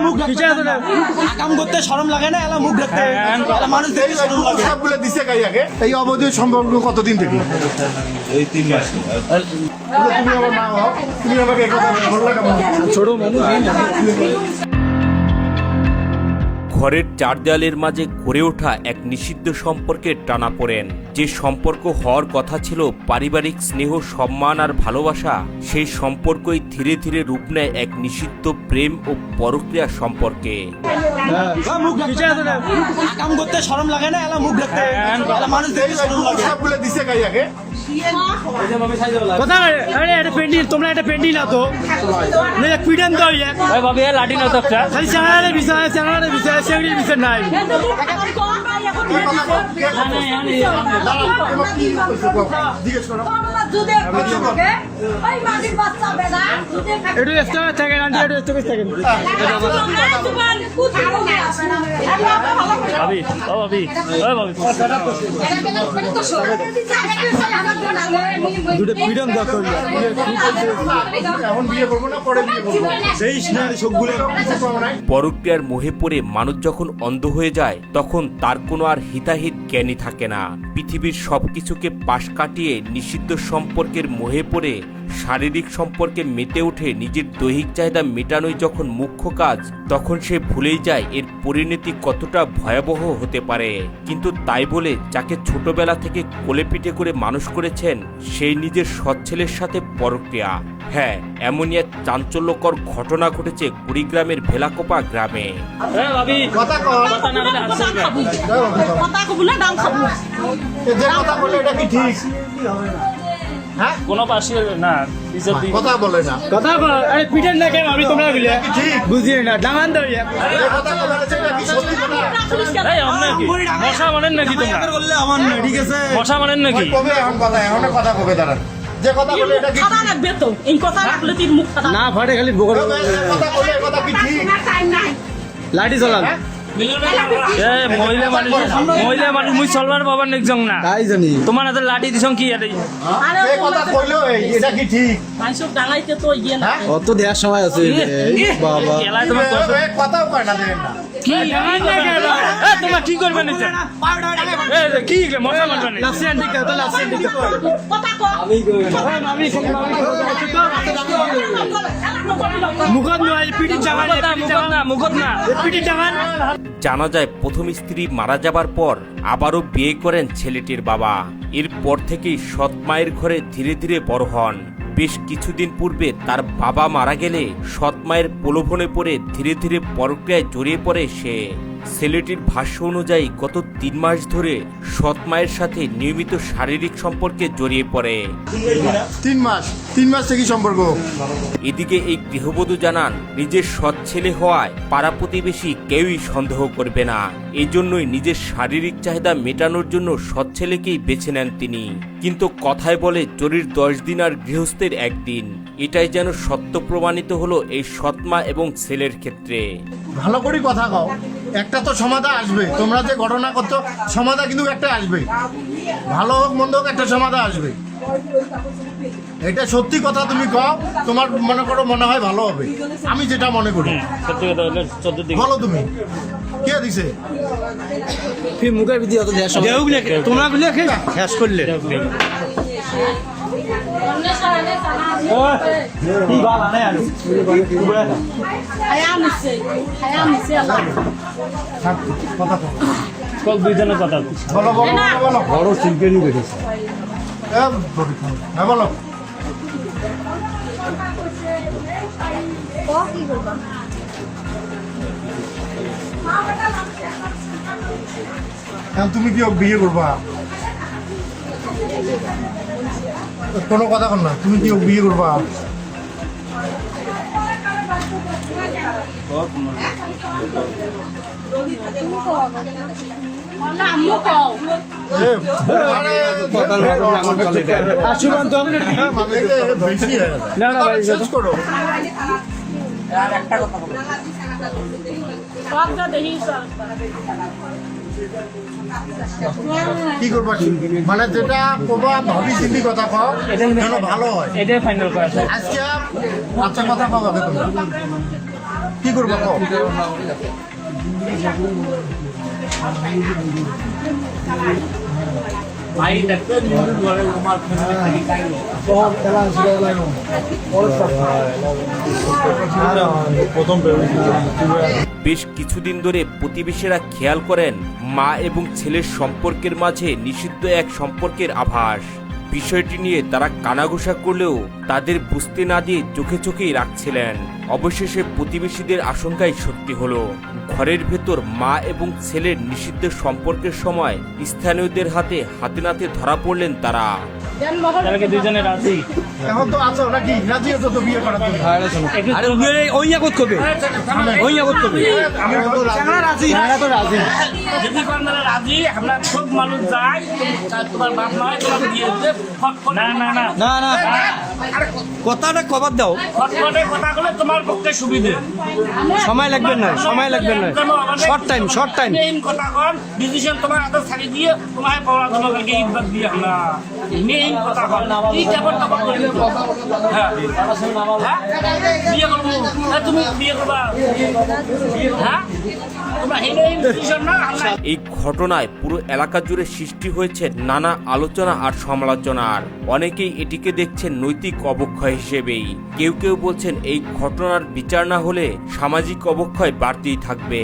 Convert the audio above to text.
মুখ কাম করতে শরম লাগে না, এলা মুখ দেখতে মানুষ দেখতে শরম লাগে। সবগুলো দিছে কাইয়াকে। এই অবৈধ সম্পর্ক কতদিন থেকে? এই 3 মাস। তুমি আমার মা হও, তুমি আমাকে এই কথা বললা কেমন? ছোট মানুষ ঘরের চার দেয়ালের মাঝে গড়ে ওঠা এক নিষিদ্ধ সম্পর্কের টানাপোড়েন, যে সম্পর্ক হওয়ার কথা ছিল পারিবারিক স্নেহ, সম্মান আর ভালোবাসা, সেই সম্পর্কই ধীরে ধীরে রূপ নেয় এক নিষিদ্ধ প্রেম ও পরক্রিয়া সম্পর্কে। মুখ কাম করতে শরম লাগে না, এলা মুখ দেখতে মানুষ দেখতে শরম লাগে। সবগুলো দিছে কাইয়াকে। কথা আরে এটা পেন্ডিং, তোমরা এটা পেন্ডিং না তো না পিডান দাও ইয়া ওই বাবা লাঠি নাও তো একটা খালি চ্যানেলের বিষয় সেগুলির বিষয় নাই। জিজ্ঞেস করো। একটু এক্সট্রা থাকে না, একটু এক্সট্রা থাকে না। ভাবি ও ভাবি ও ভাবি দুটো পিডান দাও তো এখন বিয়ে করবো না পরে বিয়ে করবো? সেই স্নেহের সবগুলো পরক্রিয়ার মোহে পড়ে মানুষ যখন অন্ধ হয়ে যায়, তখন তার কোনো আর হিতাহিত জ্ঞানই থাকে না। পৃথিবীর সবকিছুকে পাশ কাটিয়ে নিষিদ্ধ সম্পর্কের মোহে পড়ে শারীরিক সম্পর্কে মেতে উঠে নিজের দৈহিক চাহিদা মেটানোই যখন মুখ্য কাজ, তখন সে ভুলেই যায় এর পরিণতি কতটা ভয়াবহ হতে পারে। কিন্তু তাই বলে যাকে ছোটবেলা থেকে কোলে পিঠে করে মানুষ করেছেন, সেই নিজের সৎ ছেলের সাথে পরক্রিয়া। হ্যাঁ, এমনই এক চাঞ্চল্যকর ঘটনা ঘটেছে কুড়িগ্রামের ভেলাকোপা গ্রামে। ভাবি কথা কর। কথা না বলে হাসছে কথা কব না, দাম খাবো। যে কথা বলে এটা কি ঠিক? হ্যাঁ, কোনো পাশে না ইজ্জত দিই কথা বলে না। কথা আরে পিডান না কেন আমি তোমরা বলে ঠিক বুঝিয়ে না ডাঙান দাও ইয়া যে কথা বলেছে এটা কি সত্যি কথা? এই অন্য কি মশা মানেন নাকি তোমরা বললে আমার না, ঠিক আছে মশা মানেন নাকি কবে এখন কথা, এখন কথা কবে দাঁড়ান? যে কথা বলে এটা কি খাতা রাখবে তো, এই কথা রাখলে তিন মুখ খাতা না ফাটে খালি বকর কথা বলে কথা কি ঠিক? টাইম নাই। লাঠি চালান এ মহিলা মানুষ মুই চলবার বাবার নেকজং না তাই জানি তোমার হাতে লাঠি দিছং কি আরে যে কথা কইলো এটা কি ঠিক? মানুষ ডাঙাইতে তো ইয়ে না। অত দেওয়ার সময় আছে বাবা এলাই তোমার কষ্ট এ কথাও কয় না দেন না। কি এ তোমরা কি করবে না এ কি মশা মারবে না লাসি আন্টি কত লাসি আন্টি কথা কও। মুখত নয় পিটি জাগান মুখত না পিটি জাগান। জানা যায় প্রথম স্ত্রী মারা যাবার পর আবারও বিয়ে করেন ছেলেটির বাবা। এরপর থেকেই সৎ মায়ের ঘরে ধীরে ধীরে বড় হন। বেশ কিছুদিন পূর্বে তার বাবা মারা গেলে সৎ মায়ের প্রলোভনে পড়ে ধীরে ধীরে পরক্রিয়ায় জড়িয়ে পড়ে সে। ছেলেটির ভাষ্য অনুযায়ী গত 3 মাস ধরে সৎ মায়ের সাথে নিয়মিত শারীরিক সম্পর্কে জড়িয়ে পড়ে। 3 মাস থেকে সম্পর্ক। এদিকে এই গৃহবধূ জানান, নিজের সৎ ছেলে হওয়ায় পাড়া প্রতিবেশী কেউই সন্দেহ করবে না। এই জন্যই নিজের শারীরিক চাহিদা মেটানোর জন্য সৎ ছেলেকেই বেছে নেন তিনি। কিন্তু কথায় বলে চোরের 10 দিন আর গৃহস্থের 1 দিন। এটাই যেন সত্য প্রমাণিত হলো এই সৎমা এবং ছেলের ক্ষেত্রে। ভালো করে কথা কও, একটা তো সমাধান আসবে। তোমরা যে ঘটনা করছো সমাধান কিন্তু একটা আসবে, ভালো হোক মন্দ হোক একটা সমাধান আসবে। এটা সত্যি কথা তুমি কও, তোমার মনে করো মনে হয় ভালো হবে, আমি যেটা মনে করি। সত্যি কথা হলে 14 দিন বলো তুমি কে দিছে? ফির মুখের ভিতরে অত দেওয়ার সময় তোমরা গুলো শেষ করলে হায়া নিছে, হায়া নিছে আল্লাহ। কথা কও, কল দুইজনের কথা বলো বলো বলো বড় শিল্পী বেরিয়েছে। হ্যাঁ বলো। তুমি কি বিয়ে করবা? কোনো কথা কর না, তুমি কি বিয়ে করবা? আমিও কও। বেশি হয়ে গেছে। না না ভাই শেষ করো। সবটা দেখি সব। কি করবা? মানে যেটা করবা ভাবি চিন্তি কথা কও, যেন ভালো হয়। এটাই ফাইনাল করা আছে আজকে আচ্ছা কথা কও আগে তুমি। কি কি করবো কও? বেশ কিছুদিন ধরে প্রতিবেশীরা খেয়াল করেন মা এবং ছেলের সম্পর্কের মাঝে নিষিদ্ধ এক সম্পর্কের আভাস। বিষয়টি নিয়ে তারা কানাঘুষা করলেও তাদের বুঝতে না দিয়ে চোখে চোখেই রাখছিলেন। অবশেষে প্রতিবেশীদের আশঙ্কাই সত্যি হলো। ঘরের ভেতর মা এবং ছেলের নিষিদ্ধ সম্পর্কের সময় স্থানীয়দের হাতে হাতে নাতে ধরা পড়লেন তারা। তাহলে কি দুইজনে রাজি? এখন তো আছো নাকি? রাজি আছো তো বিয়ে করার জন্য? আরে ওই ইয়াকত করবে ওই ইয়াকত করবে আমি তো রাজি। রাজি তো রাজি যদি আপনারা রাজি, আমরা সব মানুষ যাই, তোমার বাপ নয় তোমাকে দিয়ে দিতে, না না না না না কথাটা কবার দাও ফটফটে কথা বলে তোমার পক্ষে সুবিধে। সময় লাগবে না শর্ট টাইম মেইন কথা কন, ডিসিশন তোমার হাতে ছাড়ি দিয়ে তোমার পড়াশোনা করকে ইনভাইট দিয়ে আমরা মেইন কথা কন কি কেমন কথা বলি। হ্যাঁ বিয়ে করবো, তুমি বিয়ে করবা? হ্যাঁ তোমরা এই ডিসিশন না আমরা। এই ঘটনায় পুরো এলাকা জুড়ে সৃষ্টি হয়েছে নানা আলোচনা আর সমালোচনার। অনেকেই এটিকে দেখছেন নৈতিক অবক্ষয় হিসেবেই। কেউ কেউ বলছেন এই ঘটনার বিচার না হলে সামাজিক অবক্ষয় বাড়তেই থাকবে।